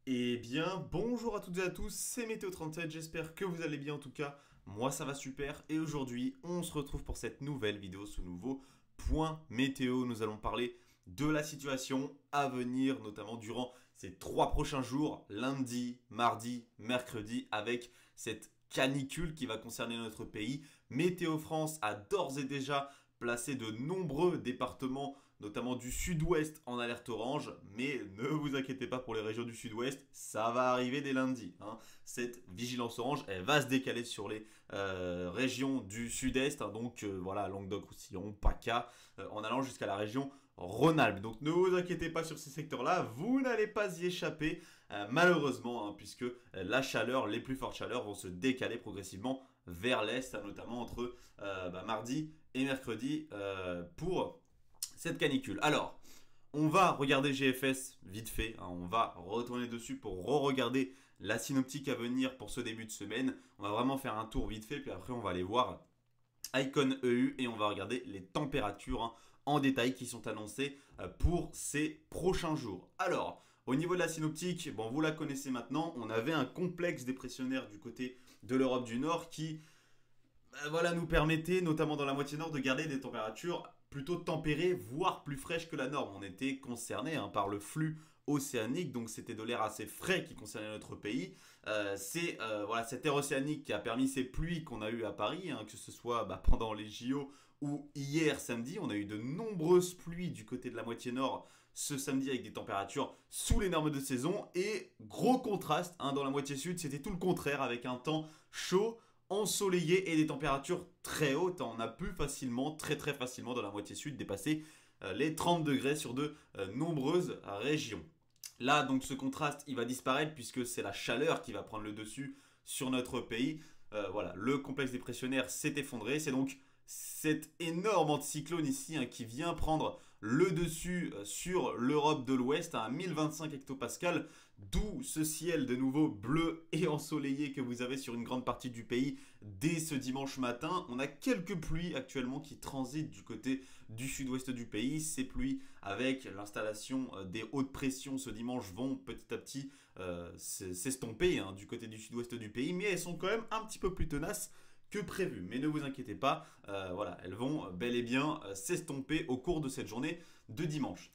Eh bien, bonjour à toutes et à tous, c'est Météo37, j'espère que vous allez bien en tout cas. Moi ça va super et aujourd'hui on se retrouve pour cette nouvelle vidéo, ce nouveau point météo. Nous allons parler de la situation à venir, notamment durant ces 3 prochains jours, lundi, mardi, mercredi, avec cette canicule qui va concerner notre pays. Météo France a d'ores et déjà placé de nombreux départements, notamment du sud-ouest, en alerte orange. Mais ne vous inquiétez pas pour les régions du sud-ouest, ça va arriver dès lundi, hein. Cette vigilance orange, elle va se décaler sur les régions du sud-est, hein. Donc voilà, Languedoc-Roussillon, PACA, en allant jusqu'à la région Rhône-Alpes. Donc ne vous inquiétez pas sur ces secteurs-là, vous n'allez pas y échapper, malheureusement, hein, puisque la chaleur, les plus fortes chaleurs vont se décaler progressivement vers l'est, hein, notamment entre mardi et mercredi pour cette canicule. Alors, on va regarder GFS vite fait, hein, on va retourner dessus pour re-regarder la synoptique à venir pour ce début de semaine. On va vraiment faire un tour vite fait, puis après on va aller voir Icon EU et on va regarder les températures, hein, en détail qui sont annoncées pour ces prochains jours. Alors, au niveau de la synoptique, bon, vous la connaissez maintenant, on avait un complexe dépressionnaire du côté de l'Europe du Nord qui voilà, nous permettait, notamment dans la moitié nord, de garder des températures plutôt tempérées, voire plus fraîches que la norme. On était concerné, hein, par le flux océanique, donc c'était de l'air assez frais qui concernait notre pays. C'est voilà, cet air océanique qui a permis ces pluies qu'on a eues à Paris, hein, que ce soit pendant les JO ou hier samedi. On a eu de nombreuses pluies du côté de la moitié nord ce samedi avec des températures sous les normes de saison. Et gros contraste, hein, dans la moitié sud, c'était tout le contraire avec un temps chaud, ensoleillé et des températures très hautes. On a pu facilement, très facilement dans la moitié sud dépasser les 30 degrés sur de nombreuses régions. Là, donc ce contraste, il va disparaître puisque c'est la chaleur qui va prendre le dessus sur notre pays. Voilà, le complexe dépressionnaire s'est effondré. C'est donc cet énorme anticyclone ici, hein, qui vient prendre le dessus sur l'Europe de l'Ouest à 1025 hectopascales, d'où ce ciel de nouveau bleu et ensoleillé que vous avez sur une grande partie du pays dès ce dimanche matin. On a quelques pluies actuellement qui transitent du côté du sud-ouest du pays. Ces pluies, avec l'installation des hautes pressions ce dimanche, vont petit à petit s'estomper, hein, du côté du sud-ouest du pays, mais elles sont quand même un petit peu plus tenaces que prévu. Mais ne vous inquiétez pas, voilà, elles vont bel et bien s'estomper au cours de cette journée de dimanche.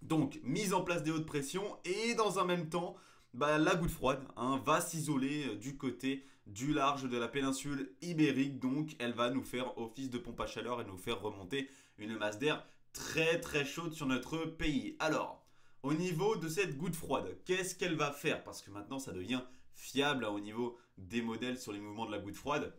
Donc, mise en place des hautes pressions et dans un même temps, la goutte froide, hein, va s'isoler du côté du large de la péninsule ibérique. Donc, elle va nous faire office de pompe à chaleur et nous faire remonter une masse d'air très chaude sur notre pays. Alors, au niveau de cette goutte froide, qu'est-ce qu'elle va faire? Parce que maintenant, ça devient fiable, hein, au niveau des modèles sur les mouvements de la goutte froide.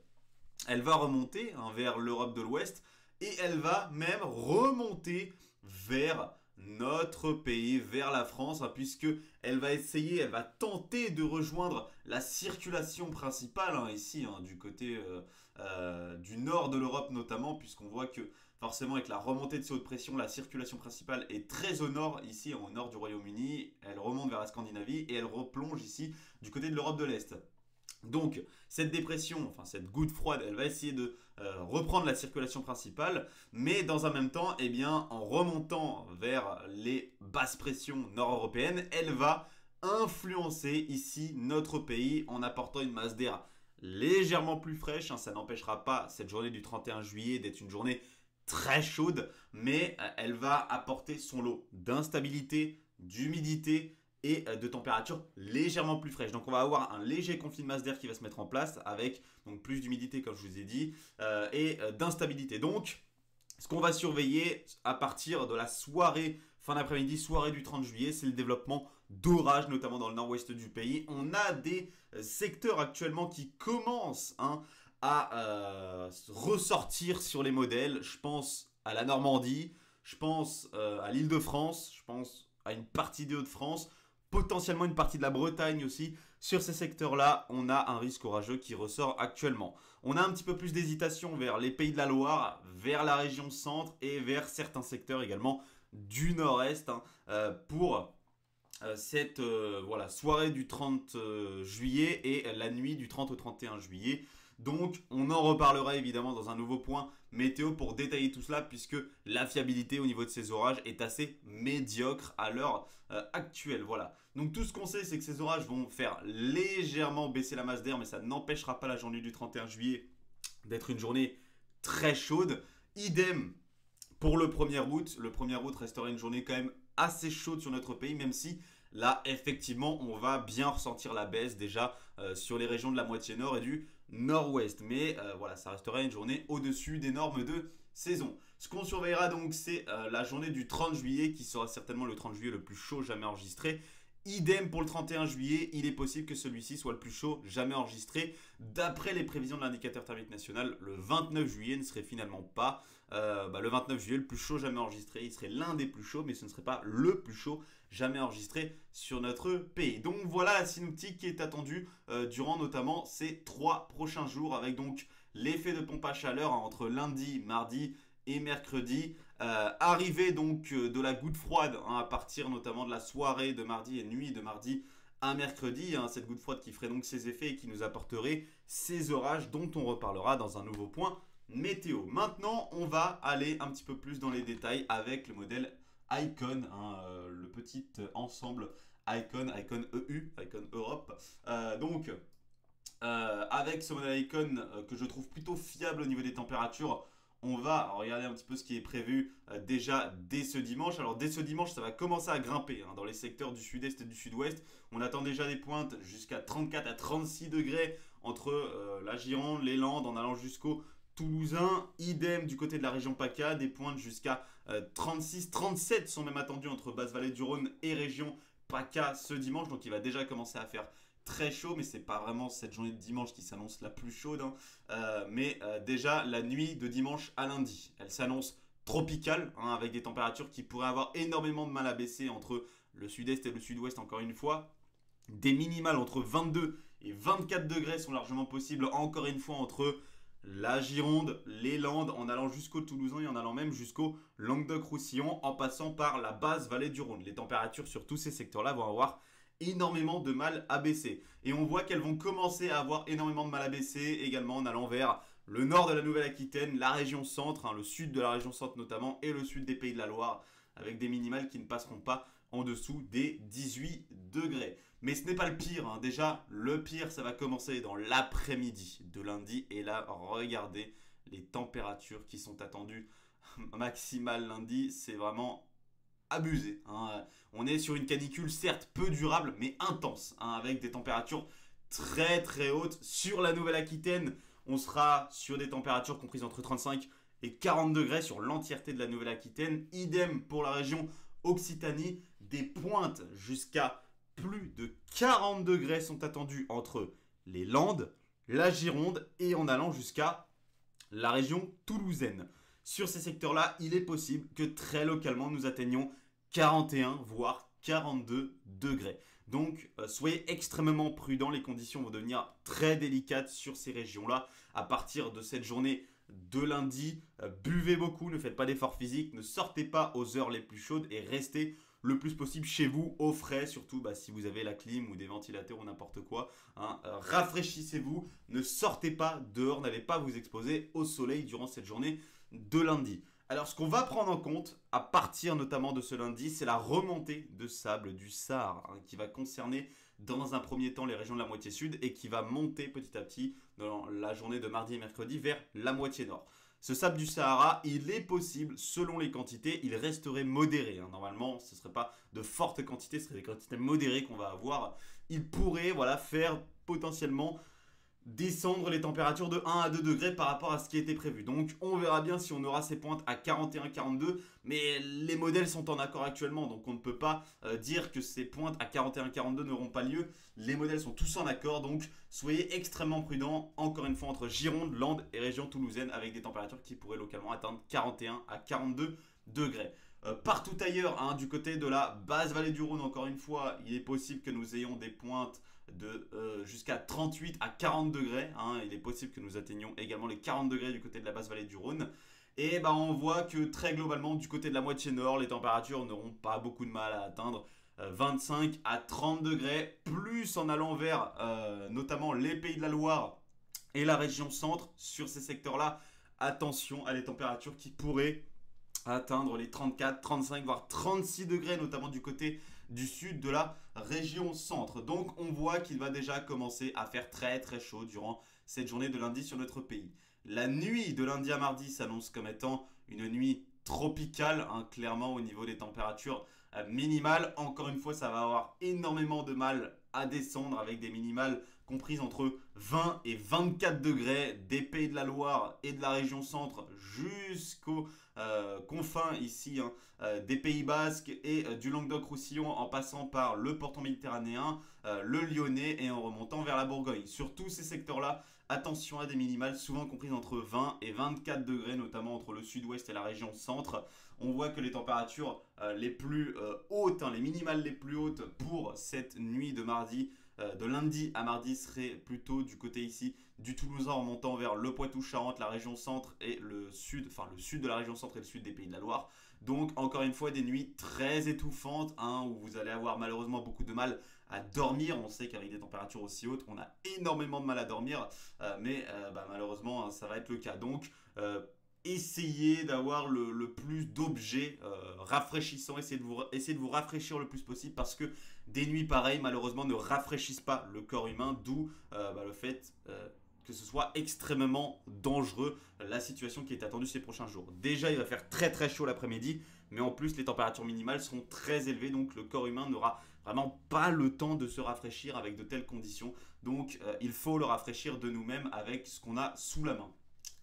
Elle va remonter, hein, vers l'Europe de l'Ouest et elle va même remonter vers notre pays, vers la France, hein, puisque elle va essayer, elle va tenter de rejoindre la circulation principale, hein, ici, hein, du côté du nord de l'Europe notamment, puisqu'on voit que forcément avec la remontée de ces hautes pressions, la circulation principale est très au nord, ici au nord du Royaume-Uni. Elle remonte vers la Scandinavie et elle replonge ici du côté de l'Europe de l'Est. Donc, cette dépression, enfin cette goutte froide, elle va essayer de reprendre la circulation principale, mais dans un même temps, eh bien, en remontant vers les basses pressions nord-européennes, elle va influencer ici notre pays en apportant une masse d'air légèrement plus fraîche, hein. Ça n'empêchera pas cette journée du 31 juillet d'être une journée très chaude, mais elle va apporter son lot d'instabilité, d'humidité et de température légèrement plus fraîche. Donc on va avoir un léger conflit de masse d'air qui va se mettre en place avec donc plus d'humidité comme je vous ai dit, et d'instabilité. Donc ce qu'on va surveiller à partir de la soirée, fin d'après-midi, soirée du 30 juillet, c'est le développement d'orages, notamment dans le nord-ouest du pays. On a des secteurs actuellement qui commencent, hein, à ressortir sur les modèles. Je pense à la Normandie, je pense à l'Île-de-France, je pense à une partie des Hauts-de-France, potentiellement une partie de la Bretagne aussi. Sur ces secteurs-là, on a un risque orageux qui ressort actuellement. On a un petit peu plus d'hésitation vers les Pays de la Loire, vers la région centre et vers certains secteurs également du nord-est, hein, pour cette voilà, soirée du 30 juillet et la nuit du 30 au 31 juillet. Donc on en reparlera évidemment dans un nouveau point météo pour détailler tout cela, puisque la fiabilité au niveau de ces orages est assez médiocre à l'heure actuelle. Voilà. Donc tout ce qu'on sait, c'est que ces orages vont faire légèrement baisser la masse d'air, mais ça n'empêchera pas la journée du 31 juillet d'être une journée très chaude. Idem pour le 1er août. Le 1er août restera une journée quand même assez chaude sur notre pays, même si là, effectivement, on va bien ressentir la baisse déjà sur les régions de la moitié nord et du nord-ouest. Mais voilà, ça restera une journée au-dessus des normes de saison. Ce qu'on surveillera donc, c'est la journée du 30 juillet, qui sera certainement le 30 juillet le plus chaud jamais enregistré. Idem pour le 31 juillet, il est possible que celui-ci soit le plus chaud jamais enregistré. D'après les prévisions de l'indicateur thermique national, le 29 juillet ne serait finalement pas le 29 juillet le plus chaud jamais enregistré. Il serait l'un des plus chauds, mais ce ne serait pas le plus chaud jamais enregistré sur notre pays. Donc voilà la synoptique qui est attendue durant notamment ces 3 prochains jours, avec donc l'effet de pompe à chaleur entre lundi, mardi et mercredi. Arrivée donc de la goutte froide à partir notamment de la soirée de mardi et nuit de mardi à mercredi. Cette goutte froide qui ferait donc ses effets et qui nous apporterait ces orages dont on reparlera dans un nouveau point météo. Maintenant, on va aller un petit peu plus dans les détails avec le modèle Icon, le petit ensemble Icon EU, Icon Europe. Avec ce modèle Icon que je trouve plutôt fiable au niveau des températures, on va regarder un petit peu ce qui est prévu déjà dès ce dimanche. Alors dès ce dimanche, ça va commencer à grimper dans les secteurs du sud-est et du sud-ouest. On attend déjà des pointes jusqu'à 34 à 36 degrés entre la Gironde, les Landes, en allant jusqu'au Toulousain. Idem du côté de la région PACA, des pointes jusqu'à 36, 37 sont même attendus entre Basse-Vallée du Rhône et région PACA ce dimanche. Donc il va déjà commencer à faire très chaud, mais c'est pas vraiment cette journée de dimanche qui s'annonce la plus chaude. Déjà la nuit de dimanche à lundi, elle s'annonce tropicale, avec des températures qui pourraient avoir énormément de mal à baisser entre le sud-est et le sud-ouest encore une fois. Des minimales entre 22 et 24 degrés sont largement possibles encore une fois entre la Gironde, les Landes, en allant jusqu'au Toulousain et en allant même jusqu'au Languedoc-Roussillon, en passant par la Basse-Vallée du Rhône. Les températures sur tous ces secteurs-là vont avoir énormément de mal à baisser. Et on voit qu'elles vont commencer à avoir énormément de mal à baisser également en allant vers le nord de la Nouvelle-Aquitaine, la région centre, le sud de la région centre notamment, et le sud des Pays de la Loire, avec des minimales qui ne passeront pas en dessous des 18 degrés. Mais ce n'est pas le pire, déjà le pire ça va commencer dans l'après-midi de lundi, et là regardez les températures qui sont attendues maximales lundi, c'est vraiment abusé. On est sur une canicule certes peu durable mais intense, avec des températures très très hautes. Sur la Nouvelle-Aquitaine, on sera sur des températures comprises entre 35 et 40 degrés sur l'entièreté de la Nouvelle-Aquitaine. Idem pour la région Occitanie, des pointes jusqu'à plus de 40 degrés sont attendues entre les Landes, la Gironde et en allant jusqu'à la région toulousaine. Sur ces secteurs-là, il est possible que très localement nous atteignions 41 voire 42 degrés. Donc soyez extrêmement prudents, les conditions vont devenir très délicates sur ces régions-là. À partir de cette journée de lundi, buvez beaucoup, ne faites pas d'efforts physiques, ne sortez pas aux heures les plus chaudes et restez le plus possible chez vous, au frais, surtout si vous avez la clim ou des ventilateurs ou n'importe quoi. Rafraîchissez-vous, ne sortez pas dehors, n'allez pas vous exposer au soleil durant cette journée de lundi. Alors ce qu'on va prendre en compte à partir notamment de ce lundi, c'est la remontée de sable du Sahara, qui va concerner dans un premier temps les régions de la moitié sud et qui va monter petit à petit dans la journée de mardi et mercredi vers la moitié nord. Ce sable du Sahara, il est possible, selon les quantités, il resterait modéré. Normalement, ce ne serait pas de fortes quantités, ce serait des quantités modérées qu'on va avoir. Il pourrait faire potentiellement descendre les températures de 1 à 2 degrés par rapport à ce qui était prévu. Donc on verra bien si on aura ces pointes à 41-42, mais les modèles sont en accord actuellement, donc on ne peut pas dire que ces pointes à 41-42 n'auront pas lieu. Les modèles sont tous en accord, donc soyez extrêmement prudents, encore une fois, entre Gironde, Landes et région toulousaine, avec des températures qui pourraient localement atteindre 41 à 42 degrés. Partout ailleurs, du côté de la Basse-Vallée du Rhône, encore une fois, il est possible que nous ayons des pointes de jusqu'à 38 à 40 degrés. Il est possible que nous atteignions également les 40 degrés du côté de la Basse-Vallée du Rhône. Et on voit que très globalement, du côté de la moitié nord, les températures n'auront pas beaucoup de mal à atteindre 25 à 30 degrés, plus en allant vers notamment les Pays de la Loire et la région centre. Sur ces secteurs-là, attention à les températures qui pourraient atteindre les 34, 35, voire 36 degrés, notamment du côté du sud de la région centre. Donc on voit qu'il va déjà commencer à faire très très chaud durant cette journée de lundi sur notre pays. La nuit de lundi à mardi s'annonce comme étant une nuit tropicale, hein, clairement au niveau des températures minimales. Encore une fois, ça va avoir énormément de mal à descendre avec des minimales comprises entre 20 et 24 degrés des Pays de la Loire et de la région centre jusqu'aux confins ici, hein, des Pays Basques et du Languedoc-Roussillon en passant par le porton méditerranéen, le Lyonnais et en remontant vers la Bourgogne. Sur tous ces secteurs-là, attention à des minimales souvent comprises entre 20 et 24 degrés, notamment entre le sud-ouest et la région centre. On voit que les températures les plus hautes, hein, les minimales les plus hautes pour cette nuit de mardi, de lundi à mardi, seraient plutôt du côté ici du Toulousain en montant vers le Poitou-Charentes, la région centre et le sud, enfin le sud de la région centre et le sud des Pays de la Loire. Donc encore une fois des nuits très étouffantes, hein, où vous allez avoir malheureusement beaucoup de mal à dormir. On sait qu'avec des températures aussi hautes, on a énormément de mal à dormir, mais malheureusement, hein, ça va être le cas. Donc, essayez d'avoir le plus d'objets rafraîchissants, essayez de vous rafraîchir le plus possible parce que des nuits pareilles, malheureusement, ne rafraîchissent pas le corps humain, d'où le fait que ce soit extrêmement dangereux la situation qui est attendue ces prochains jours. Déjà, il va faire très très chaud l'après-midi, mais en plus, les températures minimales seront très élevées, donc le corps humain n'aura vraiment pas le temps de se rafraîchir avec de telles conditions. Donc, il faut le rafraîchir de nous-mêmes avec ce qu'on a sous la main.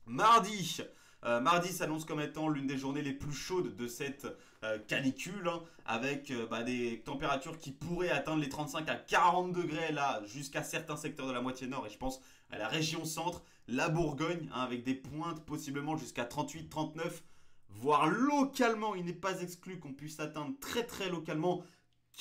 Mardi s'annonce comme étant l'une des journées les plus chaudes de cette canicule, hein, avec des températures qui pourraient atteindre les 35 à 40 degrés là, jusqu'à certains secteurs de la moitié nord, et je pense à la région centre, la Bourgogne, hein, avec des pointes possiblement jusqu'à 38, 39, voire localement, il n'est pas exclu qu'on puisse atteindre très très localement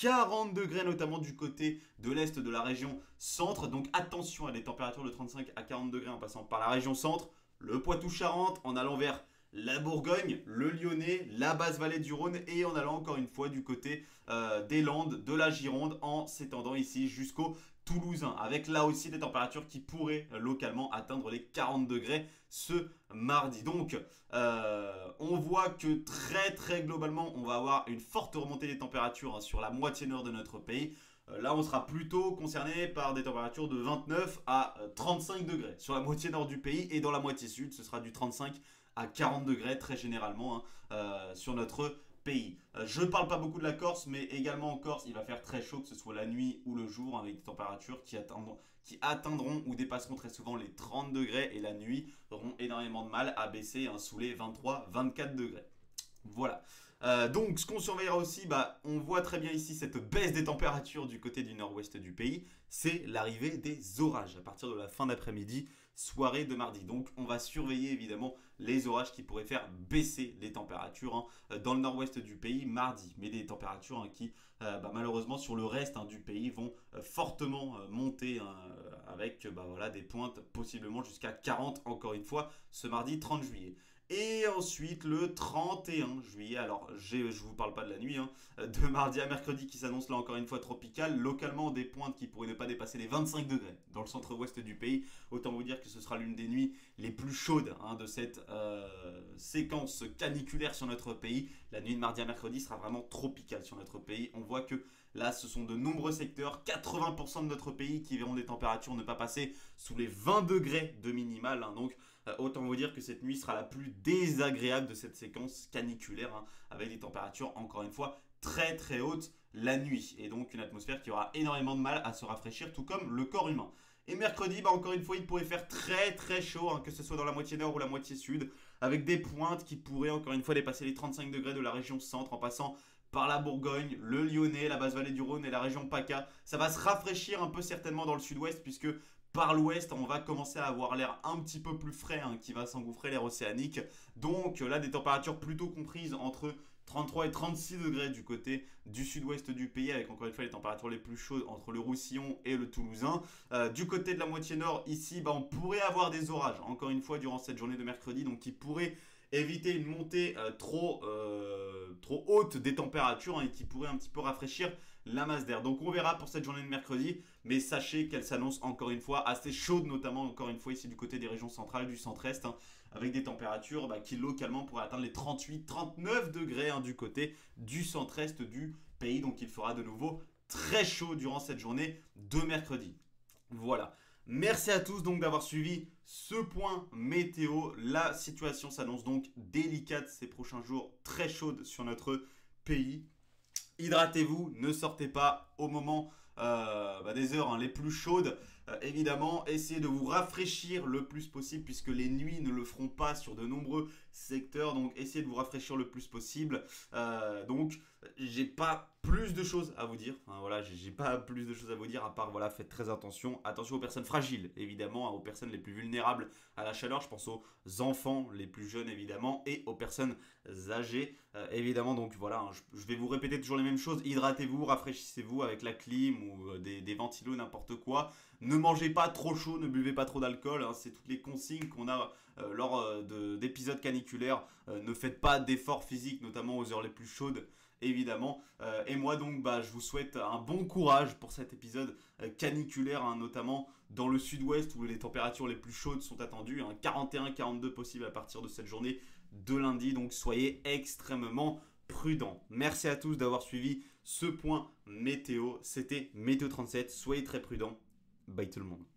40 degrés, notamment du côté de l'est de la région centre. Donc attention à des températures de 35 à 40 degrés en passant par la région centre, le Poitou-Charentes, en allant vers la Bourgogne, le Lyonnais, la basse vallée du Rhône et en allant encore une fois du côté des Landes, de la Gironde, en s'étendant ici jusqu'au Toulousain, avec là aussi des températures qui pourraient localement atteindre les 40 degrés ce mardi. Donc on voit que très très globalement on va avoir une forte remontée des températures, hein, sur la moitié nord de notre pays. Là, on sera plutôt concerné par des températures de 29 à 35 degrés sur la moitié nord du pays, et dans la moitié sud, ce sera du 35 à 40 degrés très généralement, hein, sur notre pays. Je ne parle pas beaucoup de la Corse, mais également en Corse, il va faire très chaud, que ce soit la nuit ou le jour, avec des températures qui atteindront ou dépasseront très souvent les 30 degrés, et la nuit auront énormément de mal à baisser, hein, sous les 23-24 degrés. Voilà. Donc ce qu'on surveillera aussi, on voit très bien ici cette baisse des températures du côté du nord-ouest du pays, c'est l'arrivée des orages à partir de la fin d'après-midi, soirée de mardi. Donc on va surveiller évidemment les orages qui pourraient faire baisser les températures, hein, dans le nord-ouest du pays mardi, mais des températures, hein, qui malheureusement sur le reste, hein, du pays vont fortement monter, hein, avec des pointes possiblement jusqu'à 40 encore une fois ce mardi 30 juillet. Et ensuite le 31 juillet, alors je vous parle pas de la nuit, hein, de mardi à mercredi qui s'annonce là encore une fois tropicale, localement des pointes qui pourraient ne pas dépasser les 25 degrés dans le centre-ouest du pays. Autant vous dire que ce sera l'une des nuits les plus chaudes, hein, de cette séquence caniculaire sur notre pays. La nuit de mardi à mercredi sera vraiment tropicale sur notre pays. On voit que là ce sont de nombreux secteurs, 80% de notre pays qui verront des températures ne pas passer sous les 20 degrés de minimale, hein, donc autant vous dire que cette nuit sera la plus désagréable de cette séquence caniculaire, hein, avec des températures encore une fois très très hautes la nuit, et donc une atmosphère qui aura énormément de mal à se rafraîchir, tout comme le corps humain. Et mercredi, encore une fois, il pourrait faire très très chaud, hein, que ce soit dans la moitié nord ou la moitié sud, avec des pointes qui pourraient encore une fois dépasser les 35 degrés de la région centre en passant par la Bourgogne, le Lyonnais, la basse vallée du Rhône et la région PACA. Ça va se rafraîchir un peu certainement dans le sud-ouest, puisque par l'ouest, on va commencer à avoir l'air un petit peu plus frais, hein, qui va s'engouffrer, l'air océanique. Donc là, des températures plutôt comprises entre 33 et 36 degrés du côté du sud-ouest du pays, avec encore une fois les températures les plus chaudes entre le Roussillon et le Toulousain. Du côté de la moitié nord, ici, on pourrait avoir des orages, encore une fois, durant cette journée de mercredi, donc qui pourraient éviter une montée trop haute des températures, hein, et qui pourrait un petit peu rafraîchir la masse d'air. Donc on verra pour cette journée de mercredi, mais sachez qu'elle s'annonce encore une fois assez chaude, notamment encore une fois ici du côté des régions centrales, du centre-est, hein, avec des températures qui localement pourraient atteindre les 38-39 degrés, hein, du côté du centre-est du pays. Donc il fera de nouveau très chaud durant cette journée de mercredi. Voilà. Merci à tous donc d'avoir suivi ce point météo. La situation s'annonce donc délicate ces prochains jours, très chaude sur notre pays. Hydratez-vous, ne sortez pas au moment des heures les plus chaudes. Évidemment, essayez de vous rafraîchir le plus possible puisque les nuits ne le feront pas sur de nombreux secteurs. Donc, essayez de vous rafraîchir le plus possible. Donc, j'ai pas plus de choses à vous dire. Enfin, voilà, j'ai pas plus de choses à vous dire à part voilà, faites très attention. Attention aux personnes fragiles, évidemment, aux personnes les plus vulnérables à la chaleur. Je pense aux enfants les plus jeunes, évidemment, et aux personnes âgées, évidemment. Donc voilà, je vais vous répéter toujours les mêmes choses. Hydratez-vous, rafraîchissez-vous avec la clim ou des ventilos, n'importe quoi. Ne mangez pas trop chaud, ne buvez pas trop d'alcool. C'est toutes les consignes qu'on a lors d'épisodes caniculaires. Ne faites pas d'efforts physiques, notamment aux heures les plus chaudes, évidemment. Et moi donc, je vous souhaite un bon courage pour cet épisode caniculaire, notamment dans le sud-ouest où les températures les plus chaudes sont attendues. 41-42 possible à partir de cette journée de lundi. Donc soyez extrêmement prudents. Merci à tous d'avoir suivi ce point météo. C'était Météo 37. Soyez très prudents. Bye tout le monde.